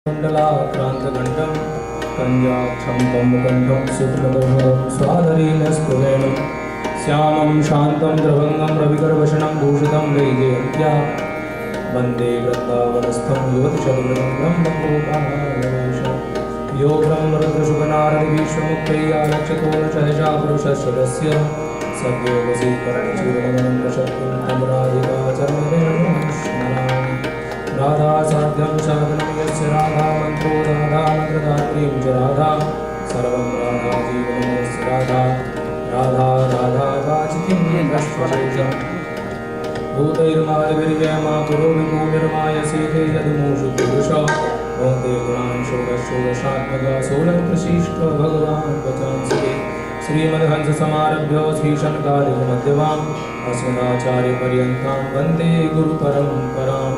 मण्डलाक्रान्तकण्ठं कञ्जाक्षं कम्बकण्ठं सुखमदर्भं स्वाधरेण स्फुरेण श्यामं शान्तं द्रवङ्गं रविकरवशनं भूषितं वैजयन्त्या वन्दे वृन्दावनस्थं युवतिशतवृन्दं बन्धुकामवेशं यो ब्रह्मरुद्रशुभनारदिविश्वमुक्तैयालक्षतो न सहसा पुरुषस्य सद्यो वशीकरणचूर्णमनं प्रशक्तिं तमराधिकाचरणेन स्मरामि राधा साध्यं साधनं यस्य राधा मन्त्रो राधा मन्त्रदात्रीं च राधा सर्वं राधा जीवनं यस्य राधा राधा राधा वाचितिं नश्वरेषं भूतैर्मादिभिर्यमा पुरो विभूमिर्माय सीते यदुमूषु पुरुषो भवते गुणान् षोडशोदशात्मका सोलङ्कृशिष्ट भगवान् वचांसि श्रीमद्हंससमारभ्यो श्रीशङ्कराचार्यमध्यमाम् अस्मदाचार्यपर्यन्तां वन्दे गुरुपरम्पराम्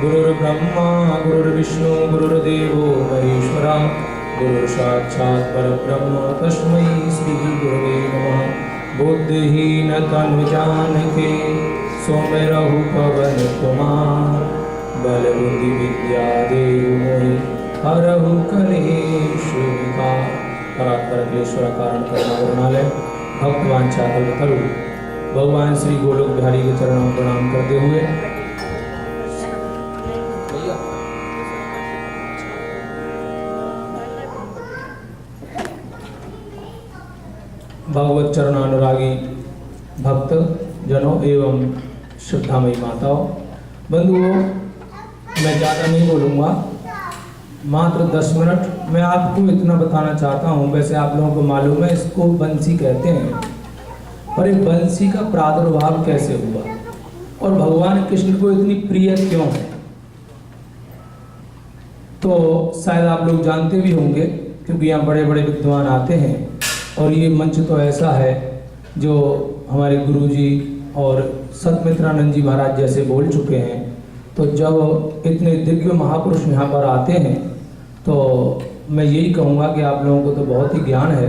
गुरुर्ब्रह्मा गुरुर्विष्णु गुरुर्देवो महेश्वरः गुरुर्साक्षात् परब्रह्म तस्मै श्रीगुरवे नमः बुद्धिहीनतनुजानके सौम्यरहु पवन कुमार बलबुद्धि विद्या देव मोहि हरहु कलेश विकार। परात्पर अखिलेश्वर कारण करना वर्णालय भक्तवान चातुर तरु भगवान श्री गोलोक बिहारी के चरणों में प्रणाम करते हुए भगवत चरणानुरागी भक्त जनों एवं श्रद्धामयी माताओं बंधुओं, मैं ज़्यादा नहीं बोलूँगा, मात्र 10 मिनट मैं आपको इतना बताना चाहता हूँ। वैसे आप लोगों को मालूम है इसको बंसी कहते हैं, पर ये बंसी का प्रादुर्भाव कैसे हुआ और भगवान कृष्ण को इतनी प्रिय क्यों है, तो शायद आप लोग जानते भी होंगे क्योंकि यहाँ बड़े बड़े विद्वान आते हैं और ये मंच तो ऐसा है जो हमारे गुरुजी और सतमित्रानंद जी महाराज जैसे बोल चुके हैं। तो जब इतने दिव्य महापुरुष यहाँ पर आते हैं तो मैं यही कहूँगा कि आप लोगों को तो बहुत ही ज्ञान है,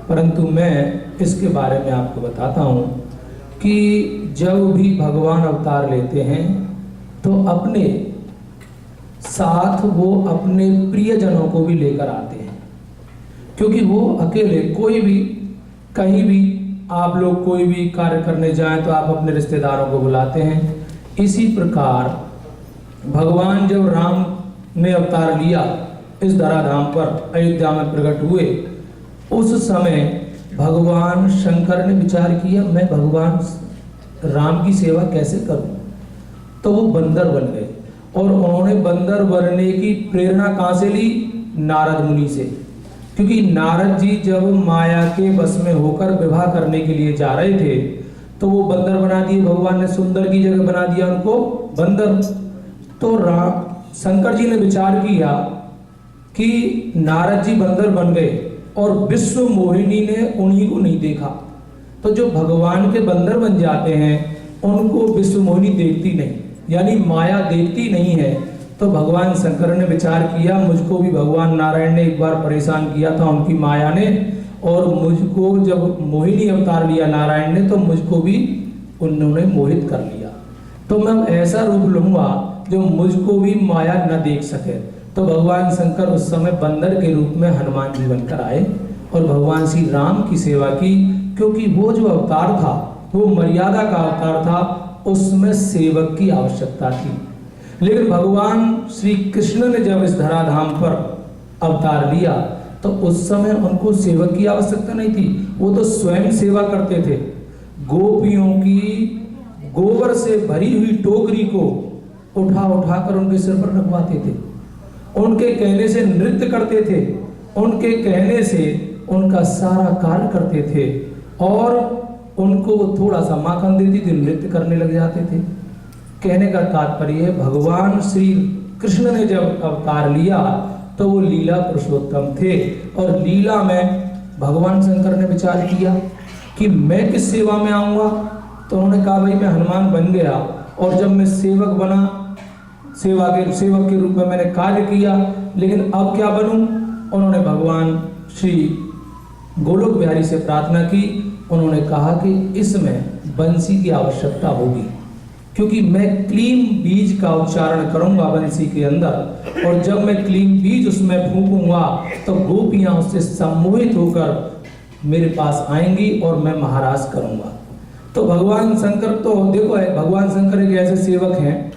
परंतु मैं इसके बारे में आपको बताता हूँ कि जब भी भगवान अवतार लेते हैं तो अपने साथ वो अपने प्रियजनों को भी लेकर आते हैं, क्योंकि वो अकेले कोई भी कहीं भी आप लोग कोई भी कार्य करने जाएं तो आप अपने रिश्तेदारों को बुलाते हैं। इसी प्रकार भगवान जब राम ने अवतार लिया इस धराधाम पर अयोध्या में प्रकट हुए, उस समय भगवान शंकर ने विचार किया मैं भगवान राम की सेवा कैसे करूं, तो वो बंदर बन गए और उन्होंने बंदर बनने की प्रेरणा कहाँ से ली? नारद मुनि से, क्योंकि नारद जी जब माया के बस में होकर विवाह करने के लिए जा रहे थे तो वो बंदर बना दिए, भगवान ने सुंदर की जगह बना दिया उनको बंदर। तो शंकर जी ने विचार किया कि नारद जी बंदर बन गए और विश्व मोहिनी ने उन्हीं को नहीं देखा, तो जो भगवान के बंदर बन जाते हैं उनको विश्व मोहिनी देखती नहीं, यानी माया देखती नहीं है। तो भगवान शंकर ने विचार किया मुझको भी भगवान नारायण ने एक बार परेशान किया था उनकी माया ने, और मुझको जब मोहिनी अवतार लिया नारायण ने तो मुझको भी उन्होंने मोहित कर लिया, तो मैं ऐसा रूप लूंगा जो मुझको भी माया न देख सके। तो भगवान शंकर उस समय बंदर के रूप में हनुमान जी बनकर आए और भगवान श्री राम की सेवा की, क्योंकि वो जो अवतार था वो मर्यादा का अवतार था, उसमें सेवक की आवश्यकता थी। लेकिन भगवान श्री कृष्ण ने जब इस धराधाम पर अवतार लिया तो उस समय उनको सेवक की आवश्यकता नहीं थी, वो तो स्वयं सेवा करते थे। गोपियों की गोबर से भरी हुई टोकरी को उठा उठा कर उनके सिर पर रखवाते थे, उनके कहने से नृत्य करते थे, उनके कहने से उनका सारा कार्य करते थे, और उनको थोड़ा सा माखन देती थी, नृत्य करने लग जाते थे। कहने का तात्पर्य भगवान श्री कृष्ण ने जब अवतार लिया तो वो लीला पुरुषोत्तम थे, और लीला में भगवान शंकर ने विचार किया कि मैं किस सेवा में आऊँगा, तो उन्होंने कहा भाई मैं हनुमान बन गया और जब मैं सेवक बना, सेवक के रूप में मैंने कार्य किया, लेकिन अब क्या बनूं? उन्होंने भगवान श्री गोलोक बिहारी से प्रार्थना की। उन्होंने कहा कि इसमें बंसी की आवश्यकता होगी, क्योंकि मैं क्लीम बीज का उच्चारण करूंगा बंसी के अंदर, और जब मैं क्लीम बीज उसमें फूंकूंगा तो गोपियां उससे सम्मोहित होकर मेरे पास आएंगी और मैं महाराज करूंगा। तो भगवान शंकर तो देखो भगवान शंकर एक ऐसे सेवक हैं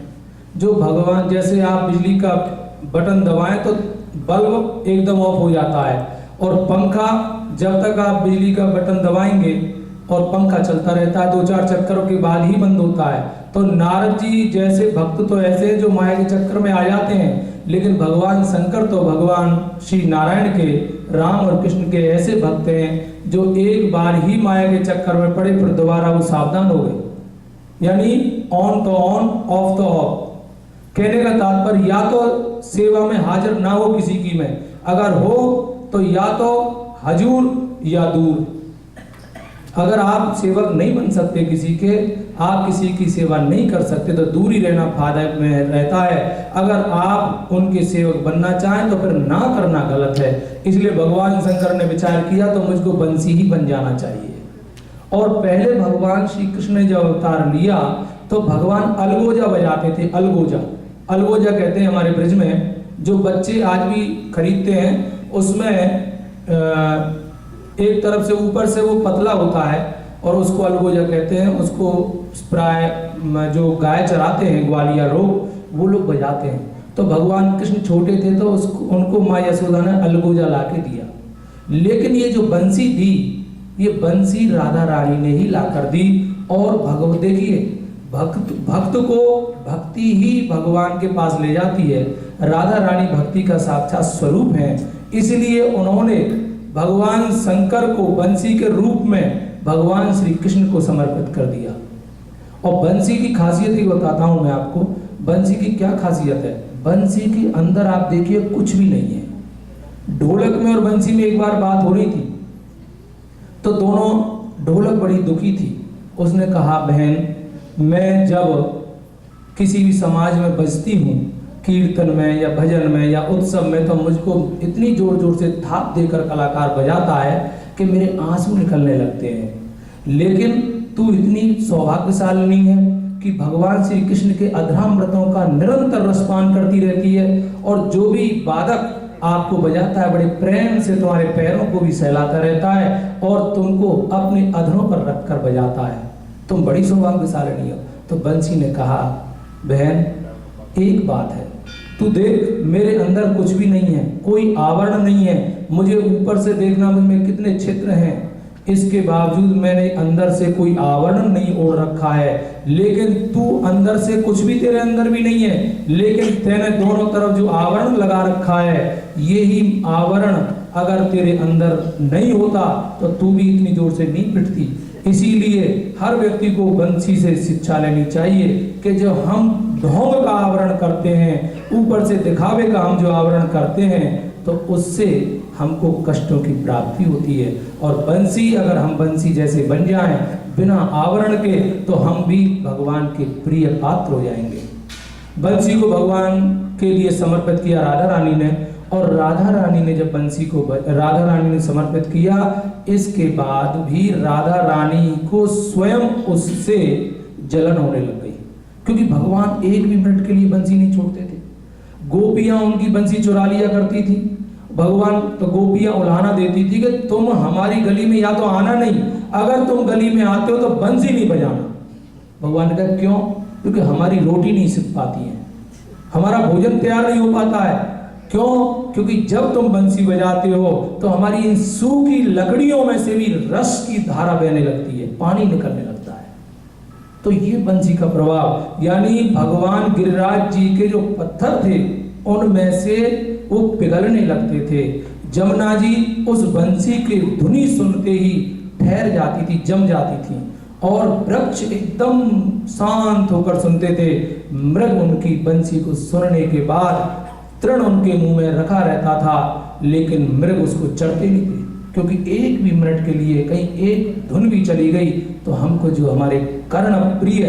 जो भगवान, जैसे आप बिजली का बटन दबाएं तो बल्ब एकदम ऑफ हो जाता है, और पंखा जब तक आप बिजली का बटन दबाएंगे और पंखा चलता रहता है, 2-4 चक्करों के बाद ही बंद होता है। तो नारद जी जैसे भक्त तो ऐसे हैं जो माया के चक्कर में आ जाते हैं, लेकिन भगवान शंकर तो भगवान श्री नारायण के, राम और कृष्ण के ऐसे भक्त हैं जो एक बार ही माया के चक्कर में पड़े फिर दोबारा वो सावधान हो गए। यानी ऑन तो ऑन, ऑफ तो ऑफ। कहने का तात्पर्य या तो सेवा में हाजिर ना हो किसी की में, अगर हो तो या तो हजूर या दूर। अगर आप सेवक नहीं बन सकते किसी के, आप किसी की सेवा नहीं कर सकते तो दूर ही रहना फायदा में रहता है। अगर आप उनके सेवक बनना चाहें तो फिर ना करना गलत है। इसलिए भगवान शंकर ने विचार किया तो मुझको बंसी ही बन जाना चाहिए। और पहले भगवान श्री कृष्ण ने जब अवतार लिया तो भगवान अलगोजा बजाते थे। अलगोजा, अलगोजा कहते हैं हमारे ब्रज में, जो बच्चे आज भी खरीदते हैं उसमें एक तरफ से ऊपर से वो पतला होता है और उसको अलगोजा कहते हैं। उसको प्राय जो गाय चराते हैं ग्वालिया लोग, वो लोग बजाते हैं। तो भगवान कृष्ण छोटे थे तो उनको माँ यशोदा ने अलगोजा ला के दिया। लेकिन ये जो बंसी दी, ये बंसी राधा रानी ने ही ला कर दी। और भगवत देखिए, भक्त को भक्ति ही भगवान के पास ले जाती है। राधा रानी भक्ति का साक्षात स्वरूप है, इसलिए उन्होंने भगवान शंकर को बंसी के रूप में भगवान श्री कृष्ण को समर्पित कर दिया। और बंसी की खासियत ही बताता हूं मैं आपको। बंसी की क्या खासियत है? बंसी के अंदर आप देखिए कुछ भी नहीं है। ढोलक में और बंसी में एक बार बात हो रही थी तो दोनों, ढोलक बड़ी दुखी थी। उसने कहा, बहन मैं जब किसी भी समाज में बजती हूँ, कीर्तन में या भजन में या उत्सव में, तो मुझको इतनी जोर जोर से थाप देकर कलाकार बजाता है कि मेरे आंसू निकलने लगते हैं। लेकिन तू इतनी सौभाग्यशालिनी है कि भगवान श्री कृष्ण के अधरामृतों का निरंतर रसपान करती रहती है, और जो भी वादक आपको बजाता है बड़े प्रेम से तुम्हारे पैरों को भी सहलाता रहता है और तुमको अपने अधरों पर रखकर बजाता है। तुम बड़ी सौभाग्यशालिनी हो। तो बंसी ने कहा, बहन एक बात है, तू देख मेरे अंदर कुछ भी नहीं है, कोई आवरण नहीं है। मुझे ऊपर से देखना मुझमें कितने छिद्र हैं, इसके बावजूद मैंने अंदर से कोई आवरण नहीं ओढ़ रखा है। लेकिन तू अंदर से कुछ भी तेरे अंदर भी नहीं है, लेकिन तेने दोनों तरफ जो आवरण लगा रखा है, यही आवरण अगर तेरे अंदर नहीं होता तो तू भी इतनी जोर से नहीं पिटती। इसीलिए हर व्यक्ति को बंसी से शिक्षा लेनी चाहिए कि जब हम ढोंग का आवरण करते हैं, ऊपर से दिखावे का हम जो आवरण करते हैं, तो उससे हमको कष्टों की प्राप्ति होती है। और बंसी, अगर हम बंसी जैसे बन जाएं बिना आवरण के, तो हम भी भगवान के प्रिय पात्र हो जाएंगे। बंसी को भगवान के लिए समर्पित किया राधा रानी ने, और राधा रानी ने जब बंसी को राधा रानी ने समर्पित किया, इसके बाद भी राधा रानी को स्वयं उससे जलन होने लग गई, क्योंकि भगवान एक भी मिनट के लिए बंसी नहीं छोड़ते थे। गोपियां उनकी बंसी चुरा लिया करती थी। भगवान तो गोपियां उलाहना देती थी कि तुम हमारी गली में या तो आना नहीं, अगर तुम गली में आते हो तो बंसी नहीं बजाना। भगवान ने कहा, क्यों? क्योंकि हमारी रोटी नहीं सिक पाती है, हमारा भोजन तैयार नहीं हो पाता है। क्यों? क्योंकि जब तुम बंसी बजाते हो तो हमारी इन सूखी लकड़ियों में से भी रस की धारा बहने लगती है, पानी निकलने लगता है। तो ये बंसी का प्रभाव, यानी भगवान गिरिराज जी के जो पत्थर थे उनमें से वो पिघलने लगते थे। जमुना जी उस बंसी की धुनी सुनते ही ठहर जाती थी, जम जाती थी, और वृक्ष एकदम शांत होकर सुनते थे। मृग उनकी बंसी को सुनने के बाद तृण उनके मुंह में रखा रहता था, लेकिन मृग उसको चढ़ते नहीं थे, क्योंकि एक भी मिनट के लिए कहीं एक धुन भी चली गई तो हमको जो हमारे कर्ण प्रिय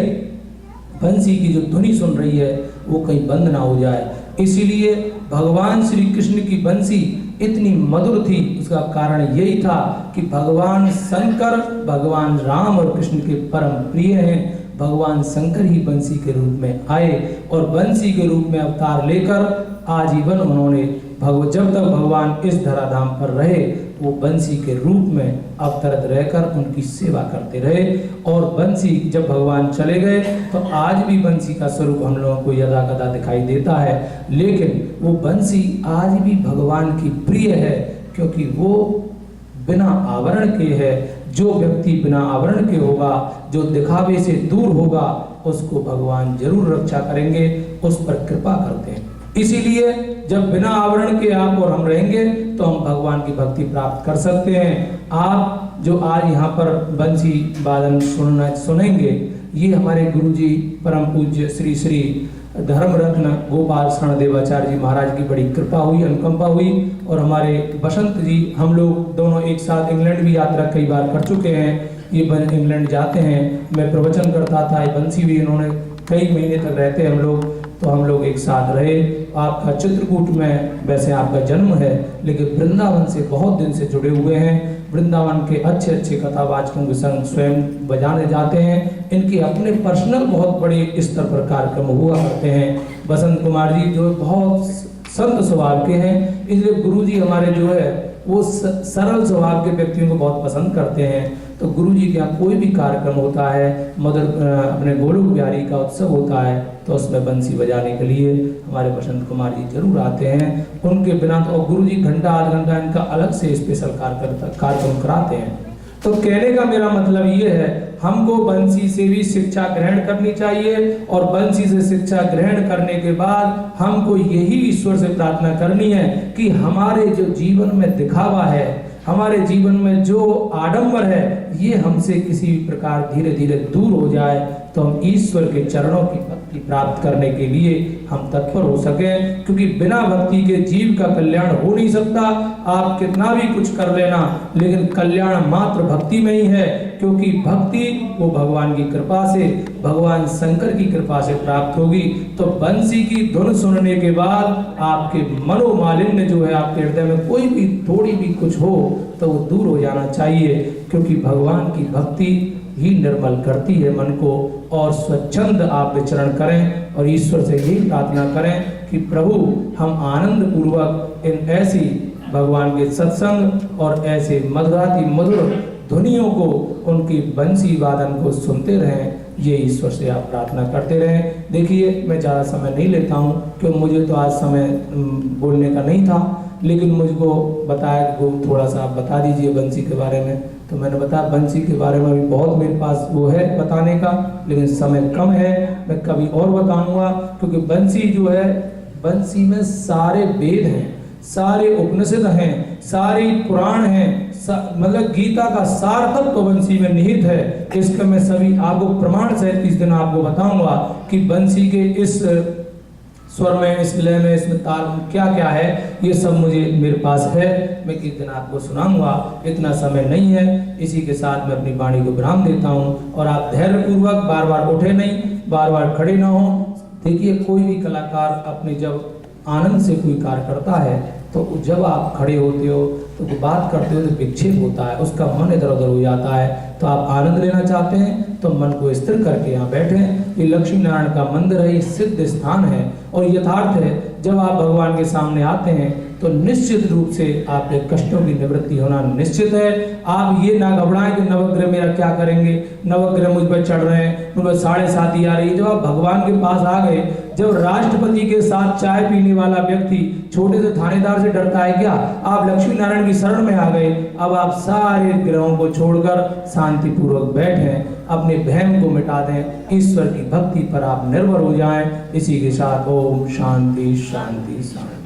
बंसी की जो धुनी सुन रही है वो कहीं बंद ना हो जाए। इसीलिए भगवान श्री कृष्ण की बंसी इतनी मधुर थी, उसका कारण यही था कि भगवान शंकर भगवान राम और कृष्ण के परम प्रिय हैं। भगवान शंकर ही बंसी के रूप में आए और बंसी के रूप में अवतार लेकर आजीवन उन्होंने जब तक भगवान इस धराधाम पर रहे वो बंसी के रूप में अवतरित रहकर उनकी सेवा करते रहे। और बंसी जब भगवान चले गए तो आज भी बंसी का स्वरूप हम लोगों को यदा कदा दिखाई देता है, लेकिन वो बंसी आज भी भगवान की प्रिय है क्योंकि वो बिना आवरण के है। जो व्यक्ति बिना आवरण के होगा, जो दिखावे से दूर होगा, उसको भगवान जरूर रक्षा करेंगे, उस पर कृपा करते हैं। इसीलिए जब बिना आवरण के आप और हम रहेंगे तो हम भगवान की भक्ति प्राप्त कर सकते हैं। आप जो आज यहाँ पर बंसी वादन सुनेंगे, ये हमारे गुरुजी परम पूज्य श्री श्री धर्म रत्न गोपाल शरण देवाचार्य जी महाराज की बड़ी कृपा हुई, अनुकंपा हुई। और हमारे बसंत जी, हम लोग दोनों एक साथ इंग्लैंड भी यात्रा कई बार कर चुके हैं। ये इंग्लैंड जाते हैं, मैं प्रवचन करता था, बंसी भी इन्होंने कई महीने तक रहते हम लोग, तो हम लोग एक साथ रहे। आपका चित्रकूट में वैसे आपका जन्म है, लेकिन वृंदावन से बहुत दिन से जुड़े हुए हैं। वृंदावन के अच्छे अच्छे कथावाचकों के संग स्वयं बजाने जाते हैं। इनके अपने पर्सनल बहुत बड़े स्तर पर कार्यक्रम हुआ करते हैं। बसंत कुमार जी जो बहुत संत स्वभाव के हैं, इसलिए गुरुजी हमारे जो है वो सरल स्वभाव के व्यक्तियों को बहुत पसंद करते हैं। तो गुरुजी के यहाँ कोई भी कार्यक्रम होता है, अपने गोलोक बिहारी का उत्सव होता है, तो उसमें बंसी बजाने के लिए हमारे बसंत कुमार जी जरूर आते हैं। उनके बिना तो गुरुजी घंटा आध घंटा इनका अलग से स्पेशल कार्यक्रम कराते हैं। तो कहने का मेरा मतलब ये है, हमको बंसी से भी शिक्षा ग्रहण करनी चाहिए और बंसी से शिक्षा ग्रहण करने के बाद हमको यही ईश्वर से प्रार्थना करनी है कि हमारे जो जीवन में दिखावा है, हमारे जीवन में जो आडंबर है, ये हमसे किसी भी प्रकार धीरे धीरे दूर हो जाए, तो हम ईश्वर के चरणों की भक्ति प्राप्त करने के लिए हम तत्पर हो सकें। क्योंकि बिना भक्ति के जीव का कल्याण हो नहीं सकता। आप कितना भी कुछ कर लेना, लेकिन कल्याण मात्र भक्ति में ही है, क्योंकि भक्ति वो भगवान की कृपा से, भगवान शंकर की कृपा से प्राप्त होगी। तो बंसी की धुन सुनने के बाद आपके मनोमालिन्य जो है, आपके हृदय में कोई भी थोड़ी भी कुछ हो तो वो दूर हो जाना चाहिए, क्योंकि भगवान की भक्ति ही निर्मल करती है मन को। और स्वच्छंद आप विचरण करें और ईश्वर से यही प्रार्थना करें कि प्रभु हम आनंद पूर्वक इन ऐसी भगवान के सत्संग और ऐसे मधुराति मधुर ध्वनियों को, उनकी बंसी वादन को सुनते रहें। ये ईश्वर से आप प्रार्थना करते रहें। देखिए, मैं ज़्यादा समय नहीं लेता हूँ क्योंकि मुझे तो आज समय बोलने का नहीं था, लेकिन मुझको बताया कि थोड़ा सा आप बता दीजिए बंसी के बारे में। तो मैंने बताया बंसी के बारे में भी बहुत मेरे पास वो है बताने का, लेकिन समय कम है, मैं कभी और बताऊंगा। क्योंकि बंसी जो है, बंसी में सारे वेद हैं, सारे उपनिषद हैं, सारे पुराण हैं, मतलब गीता का सार तत्व बंसी में निहित है। इसका मैं सभी आपको प्रमाण सहित इस दिन आपको बताऊंगा कि बंसी के इस स्वर में, इस लय में, इसमें ताल में क्या क्या है, ये सब मुझे मेरे पास है, मैं किस दिन आपको सुनाऊंगा। इतना समय नहीं है। इसी के साथ मैं अपनी वाणी को विराम देता हूँ और आप धैर्य पूर्वक बार बार उठे नहीं, बार बार खड़े ना हो। देखिए, कोई भी कलाकार अपने जब आनंद से कोई कार्य करता है तो जब आप खड़े होते हो तो बात करते हो तो विक्षेप होता है, उसका मन इधर उधर हो जाता है। तो आप आनंद लेना चाहते हैं तो मन को स्थिर करके यहाँ बैठें। ये लक्ष्मी नारायण का मंदिर है, ये सिद्ध स्थान है और यथार्थ है। जब आप भगवान के सामने आते हैं तो निश्चित रूप से आपके कष्टों की निवृत्ति होना निश्चित है। आप ये ना घबराएं कि नवग्रह मेरा क्या करेंगे, नवग्रह मुझ पर चढ़ रहे हैं, मुझ पर 7.5 आ रही है। जब आप भगवान के पास आ गए, जब राष्ट्रपति के साथ चाय पीने वाला व्यक्ति छोटे से थानेदार से डरता है क्या, आप लक्ष्मी नारायण की शरण में आ गए। अब आप सारे ग्रहों को छोड़कर शांति पूर्वक बैठें, अपने भ्रम को मिटा दें, ईश्वर की भक्ति पर आप निर्भर हो जाएं। इसी के साथ ओम शांति शांति शांति।